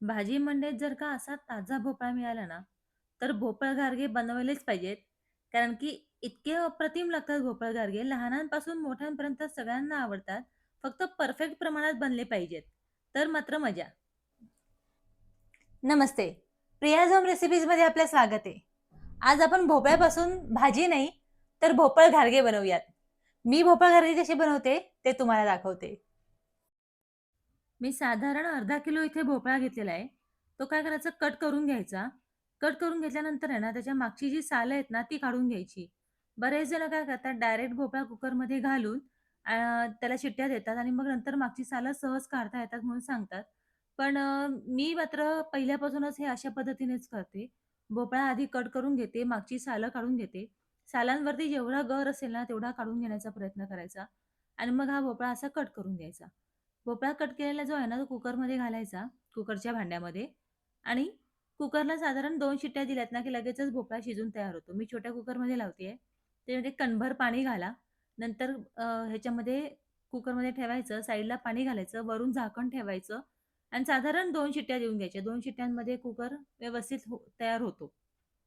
भाजी मंडईत जर का असा ताजा भोपळा मिळाला ना, तर भोपळा घारगे बनवलेच पाहिजेत. कारण की इतके अप्रतिम लागतात भोपळा घारगे. लहानांपासून मोठ्यांपर्यंत सगळ्यांना आवडतात. फक्त परफेक्ट प्रमाणात बनले पाहिजेत. तर मात्र मजा. नमस्ते. प्रिया झोम रेसिपीजमध्ये आपलं स्वागत आहे. आज आपण भोपळ्यापासून भाजी नाही, तर भोपळ घारगे बनवूयात. मी भोपळा घारगे कशी बनवते, ते तुम्हाला दाखवते. मी साधारण अर्धा किलो इथे भोपळा घेतलेला आहे. तो काय करायचा कट करून घ्यायचा. कट करून घेतल्यानंतर आहे ना, त्याच्या मागची जी सालं आहेत ना, ती काढून घ्यायची. बरेच जण काय करतात डायरेक्ट भोपळा कुकरमध्ये घालून अ, त्याला शिट्ट्या देतात आणि मग नंतर मागची सालं सहज काढता येतात म्हणून सांगतात. पण मी मात्र पहिल्यापासूनच हे अशा पद्धतीनेच करते. भोपळा आधी कट करून घेते, मागची सालं काढून घेते. सालांवरती जेवढा गर असेल ना, तेवढा काढून घेण्याचा प्रयत्न करायचा आणि मग हा भोपळा असा कट करून घ्यायचा. भोपळा कट केलेला जो आहे ना, तो कुकरमध्ये घालायचा, कुकरच्या भांड्यामध्ये आणि कुकरला साधारण 2 शिट्ट्या दिल्यात ना, की लगेचच भोपळा शिजून तयार होतो. मी छोट्या कुकरमध्ये लावतेय. त्याच्यामध्ये कणभर पाणी घाला. नंतर ह्याच्यामध्ये कुकरमध्ये ठेवायचं, साईडला पाणी घालायचं, वरून झाकण ठेवायचं आणि साधारण 2 शिट्ट्या देऊन घ्यायच्या. 2 शिट्ट्यांमध्ये कुकर व्यवस्थित तयार होतो.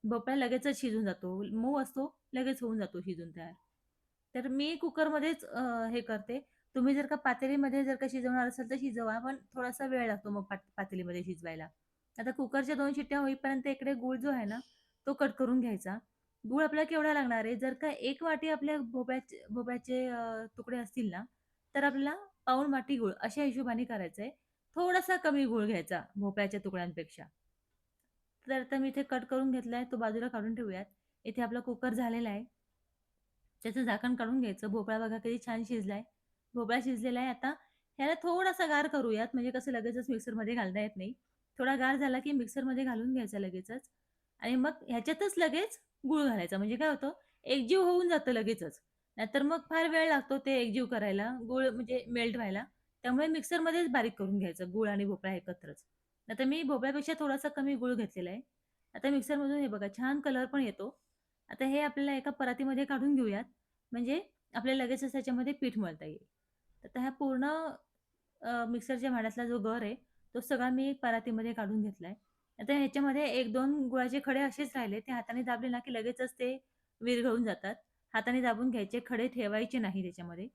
भोपळा लगेचच शिजून जातो. मऊ असतो, लगेच होऊन जातो शिजून तयार. तर मी कुकरमध्येच हे करते. तुम्ही जर का पातेलीमध्ये जर का शिजवणार असाल तर शिजवा, पण थोडासा वेळ लागतो मग पातेलीमध्ये शिजवायला. आता कुकरच्या 2 शिट्ट्या होईपर्यंत इकडे गूळ जो आहे ना, तो कट करून घ्यायचा. गूळ आपल्याला केवढा लागणार आहे? जर का 1 वाटी आपल्या भोपळ्याचे तुकडे असतील ना, तर आपल्याला पाऊण वाटी गूळ अशा हिशोबाने करायचंय. थोडासा कमी गूळ घ्यायचा भोपळ्याच्या तुकड्यांपेक्षा. तर आता मी इथे कट करून घेतलाय, तो बाजूला काढून ठेवूयात. इथे आपला कुकर झालेला आहे. त्याचं झाकण काढून घ्यायचं. भोपळा बघा किती छान शिजलाय. भोपळा शिजलेला आहे. आता ह्याला थोडासा गार करूयात, म्हणजे कसं लगेचच मिक्सरमध्ये घालता येत नाही. थोडा गार झाला की मिक्सरमध्ये घालून घ्यायचा लगेचच आणि मग ह्याच्यातच लगेच गूळ घालायचा. म्हणजे काय होतं, एकजीव होऊन जातं लगेचच. नाहीतर मग फार वेळ लागतो ते एकजीव करायला, गूळ म्हणजे मेल्ट व्हायला. त्यामुळे मिक्सरमध्येच बारीक करून घ्यायचं गूळ आणि भोपळा एकत्रच. आता मी भोपळ्यापेक्षा थोडासा कमी गूळ घेतलेला आहे. आता मिक्सरमधून हे बघा छान कलर पण येतो. आता हे आपल्याला एका परातीमध्ये काढून घेऊयात. म्हणजे आपल्याला लगेचच त्याच्यामध्ये पीठ मळता येईल. तर ह्या पूर्ण मिक्सरच्या भांड्यातला जो गर आहे, तो सगळा मी परातीमध्ये काढून घेतलाय. आता ह्याच्यामध्ये 1-2 गुळाचे खडे असेच राहिले, ते हाताने दाबले ना, की लगेचच ते विरघळून जातात. हाताने दाबून घ्यायचे, खडे ठेवायचे नाही त्याच्यामध्ये.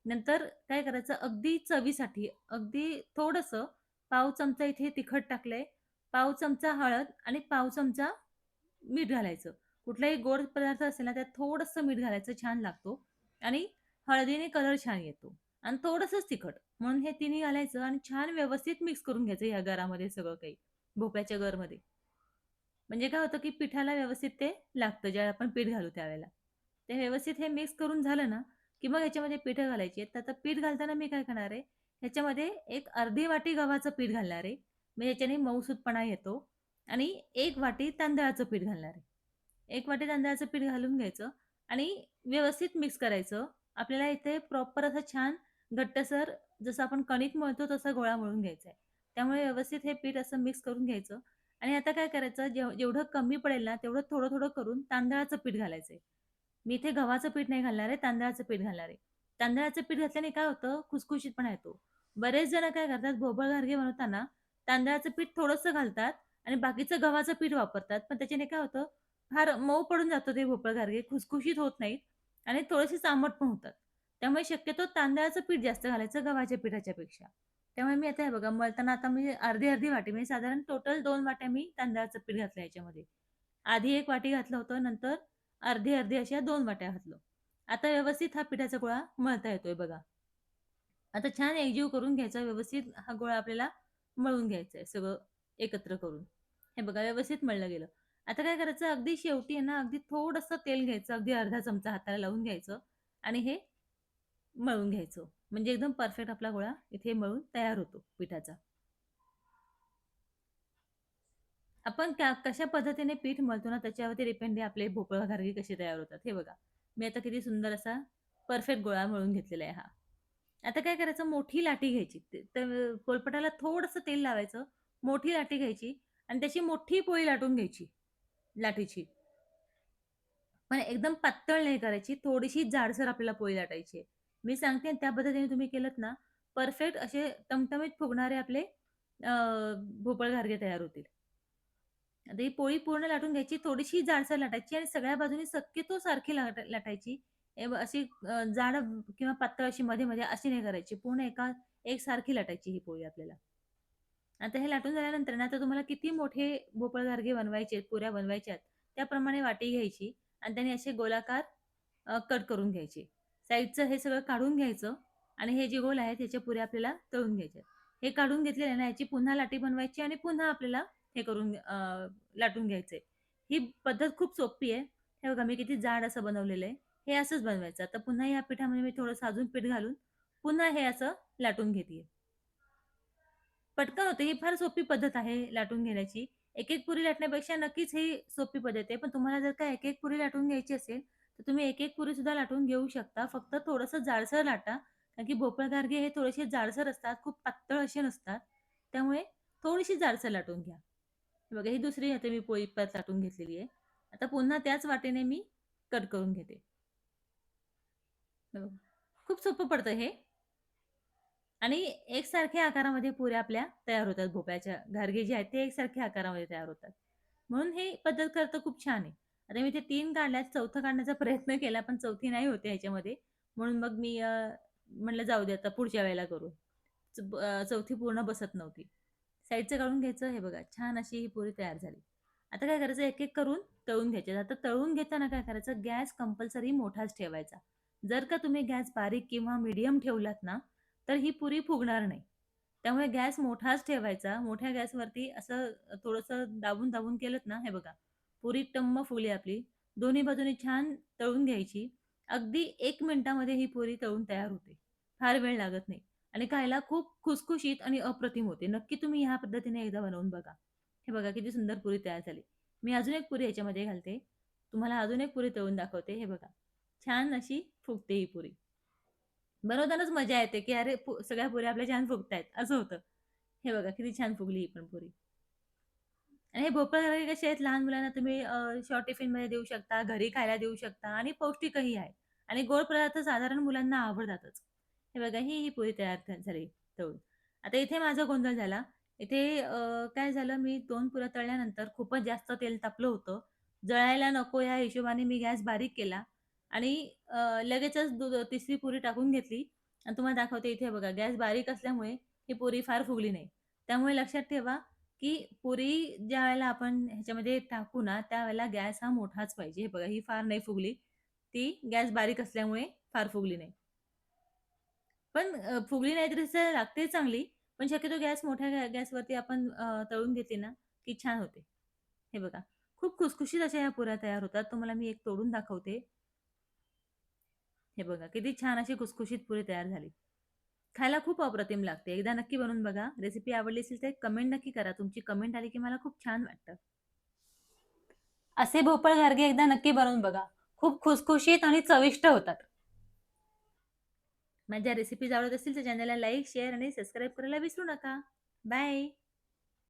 नंतर काय करायचं, अगदी चवीसाठी अगदी थोडंसं पाव चमचा इथे तिखट टाकलंय, पाव चमचा हळद आणि पाव चमचा मीठ घालायचं. कुठलाही गोड पदार्थ असेल ना, त्यात थोडंसं मीठ घालायचं, छान लागतो आणि हळदीने कलर छान येतो आणि थोडंसंच तिखट. म्हणून हे तिन्ही घालायचं आणि छान व्यवस्थित मिक्स करून घ्यायचं ह्या गरामध्ये सगळं काही, भोपळ्याच्या गरमध्ये. म्हणजे काय होतं, की पिठाला व्यवस्थित ते लागतं ज्यावेळेला आपण पीठ घालू त्यावेळेला. ते व्यवस्थित हे मिक्स करून झालं ना, की मग ह्याच्यामध्ये पिठं घालायची आहेत. तर आता पीठ घालताना मी काय करणार आहे, ह्याच्यामध्ये एक अर्धी वाटी गव्हाचं पीठ घालणार आहे. मग ह्याच्याने मऊसूतपणा येतो आणि 1 वाटी तांदळाचं पीठ घालणार आहे. 1 वाटी तांदळाचं पीठ घालून घ्यायचं आणि व्यवस्थित मिक्स करायचं. आपल्याला इथे प्रॉपर असं छान घट्टसर जसं आपण कणिक मळतो तसा गोळा मळून घ्यायचा आहे. त्यामुळे व्यवस्थित हे पीठ असं मिक्स करून घ्यायचं आणि आता काय करायचं, जेवढं कमी पडेल ना, तेवढं थोडं-थोडं करून तांदळाचं पीठ घालायचंय. मी इथे गव्हाचं पीठ नाही घालणार आहे, तांदळाचं पीठ घालणार आहे. तांदळाचं पीठ घातल्याने काय होतं, खुसखुशीतपणा येतो. बरेच जण काय करतात, भोपळ घारगे बनवताना तांदळाचं पीठ थोडंसं घालतात आणि बाकीचं गव्हाचं पीठ वापरतात. पण त्याच्याने काय होतं, फार मऊ पडून जातं ते भोपळ घारगे, खुसखुशीत होत नाहीत आणि थोडेसे चांबट पण होतात. त्यामुळे शक्यतो तांदळाचं पीठ जास्त घालायचं गव्हाच्या पिठाच्या पेक्षा. त्यामुळे मी आता हे बघा मळताना आता मी अर्धी-अर्धी वाटी म्हणजे साधारण टोटल 2 वाट्या मी तांदळाचं पीठ घातलं याच्यामध्ये. आधी 1 वाटी घातलं होतं, नंतर अर्धी-अर्धी अशा 2 वाट्या घातलं. आता व्यवस्थित हा पिठाचा गोळा मळता येतोय बघा. आता छान एकजीव करून घ्यायचा व्यवस्थित हा गोळा आपल्याला मळून घ्यायचा आहे सगळं एकत्र करून. हे बघा व्यवस्थित मळलं गेलं. आता काय करायचं अगदी शेवटी आहे ना, अगदी थोडंसं तेल घ्यायचं, अगदी अर्धा चमचा हाताला लावून घ्यायचं आणि हे मळून घ्यायचं. म्हणजे एकदम परफेक्ट आपला गोळा इथे मळून तयार होतो पिठाचा. आपण कशा पद्धतीने पीठ मळतो ना, त्याच्यावरती डिपेंड आहे आपले भोपळा घारगे कसे तयार होतात. हे बघा, मी आता किती सुंदर असा परफेक्ट गोळा मळून घेतलेला आहे हा. आता काय करायचं, मोठी लाटी घ्यायची. तर पोळपाटाला थोडंसं तेल लावायचं, मोठी लाटी घ्यायची आणि त्याची मोठी पोळी लाटून घ्यायची लाटीची. पण एकदम पातळ नाही करायची, थोडीशी जाडसर आपल्याला पोळी लाटायची आहे. मी सांगते त्या पद्धतीने तुम्ही केलत ना, परफेक्ट असे टमटमीत फुगणारे आपले भोपळ घारगे तयार होतील. आता ही पोळी पूर्ण लाटून घ्यायची, थोडीशी जाडसर लाटायची आणि सगळ्या बाजूनी शक्यतो सारखी लाटायची. अशी जाड किंवा पातळ अशी मध्ये-मध्ये अशी नाही करायची. पूर्ण एकसारखी लाटायची ही पोळी आपल्याला. आता हे लाटून झाल्यानंतर ना, आता तुम्हाला किती मोठे भोपळ घारगे बनवायचे आहेत, पुऱ्या बनवायच्या आहेत, त्याप्रमाणे वाटी घ्यायची आणि त्याने असे गोलाकार कट करून घ्यायचे. साईडचं हे सगळं काढून घ्यायचं आणि हे जे गोल आहेत, ह्याच्या पुऱ्या आपल्याला तळून घ्यायच्या. हे काढून घेतलेलं आहे ना, याची पुन्हा लाटी बनवायची आणि पुन्हा आपल्याला हे करून लाटून घ्यायचंय. ही पद्धत खूप सोपी आहे. हे बघा मी किती जाड असं बनवलेलं आहे. हे असंच बनवायचं. आता पुन्हा या पिठामध्ये मी थोडंसं अजून पीठ घालून पुन्हा हे असं लाटून घेतेय. पटकन होते. ही फार सोपी पद्धत आहे लाटून घेण्याची. एक-एक पुरी लाटण्यापेक्षा नक्कीच ही सोपी पद्धत आहे. पण तुम्हाला जर का एक-एक पुरी लाटून घ्यायची असेल, तर तुम्ही एक-एक पुरी सुद्धा लाटून घेऊ शकता. फक्त थोडंसं जाडसर लाटा. कारण की भोपळा गारगे हे थोडेसे जाडसर असतात, खूप पातळ असे नसतात. त्यामुळे थोडीशी जाडसर लाटून घ्या. हे बघा ही दुसरी आता मी पोळी परत लाटून घेतलेली आहे. आता पुन्हा त्याच वाटेने मी कट करून घेते. हे बघा. खूप सोपं पडतं हे. आणि एकसारख्या आकारामध्ये पुऱ्या आपल्या तयार होतात भोपळ्याच्या घारगे जे आहेत ते एकसारख्या आकारामध्ये तयार होतात. म्हणून हे पद्धत खरं तर खूप छान आहे. आता मी ते 3 काढल्यात, चौथं काढण्याचा प्रयत्न केला, पण चौथी नाही होते ह्याच्यामध्ये. म्हणून मग मी म्हटलं जाऊ दे आता पुढच्या वेळेला करू. चौथी पूर्ण बसत नव्हती. साईडचं काढून घ्यायचं. हे बघा छान अशी ही पुरी तयार झाली. आता काय करायचं एक-एक करून तळून घ्यायचे. आता तळून घेताना काय करायचं गॅस कंपल्सरी मोठाच ठेवायचा. जर का तुम्ही गॅस बारीक किंवा मीडियम ठेवलात ना, तर ही पुरी फुगणार नाही. त्यामुळे गॅस मोठाच ठेवायचा. मोठ्या गॅसवरती असं थोडंसं दाबून-दाबून केलत ना, हे बघा पुरी टम्म फुगली आपली. दोन्ही बाजूनी छान तळून घ्यायची. अगदी 1 मिनिटामध्ये ही पुरी तळून तयार होते. फार वेळ लागत नाही आणि खायला खूप खुसखुशीत आणि अप्रतिम होते. नक्की तुम्ही ह्या पद्धतीने एकदा बनवून बघा. हे बघा किती सुंदर पुरी तयार झाली. मी अजून एक पुरी ह्याच्यामध्ये घालते. तुम्हाला अजून एक पुरी तळून दाखवते. हे बघा. छान अशी फुगते ही पुरी. बनवतानाच मजा येते, की अरे सगळ्या पुऱ्या आपल्या छान फुगतायत असं होतं. हे बघा किती छान फुगली ही पण पुरी. आणि हे भोपळा वगैरे कसे आहेत लहान मुलांना तुम्ही शॉर्ट टिफिनमध्ये देऊ शकता, घरी खायला देऊ शकता आणि पौष्टिकही आहे. आणि गोड पदार्थ साधारण मुलांना आवडतातच. हे बघा ही पुरी तयार झाली तळून. आता इथे माझा गोंधळ झाला. इथे काय झालं मी 2 पुऱ्या तळल्यानंतर खूपच जास्त तेल तापलं होतं. जळायला नको या हिशोबाने मी गॅस बारीक केला आणि लगेचच तिसरी पुरी टाकून घेतली आणि तुम्हाला दाखवते इथे बघा गॅस बारीक असल्यामुळे ही पुरी फार फुगली नाही. त्यामुळे लक्षात ठेवा की पुरी ज्यावेळेला आपण ह्याच्यामध्ये टाकू ना, त्यावेळेला गॅस हा मोठाच पाहिजे. हे बघा ही फार नाही फुगली. ती गॅस बारीक असल्यामुळे फार फुगली नाही. पण फुगली नाही तरी लागते चांगली. पण शक्यतो गॅस मोठ्या गॅसवरती आपण तळून घेतली ना, की छान होते. हे बघा. खूप खुसखुशीत अशा ह्या पुऱ्या तयार होतात. तुम्हाला मी एक तोडून दाखवते. हे बघा किती छान अशी खुसखुशीत पुरी तयार झाली. खायला खूप अप्रतिम लागते. एकदा नक्की बनवून बघा. रेसिपी आवडली असेल तर एक कमेंट नक्की करा. तुमची कमेंट आली की मला खूप छान वाटतं. असे भोपळ घारगे एकदा नक्की बनवून बघा. खूप खुसखुशीत आणि चविष्ट होतात. माझ्या रेसिपीज आवडत असतील तर चॅनलला लाईक, शेअर आणि सबस्क्राईब करायला विसरू नका. बाय.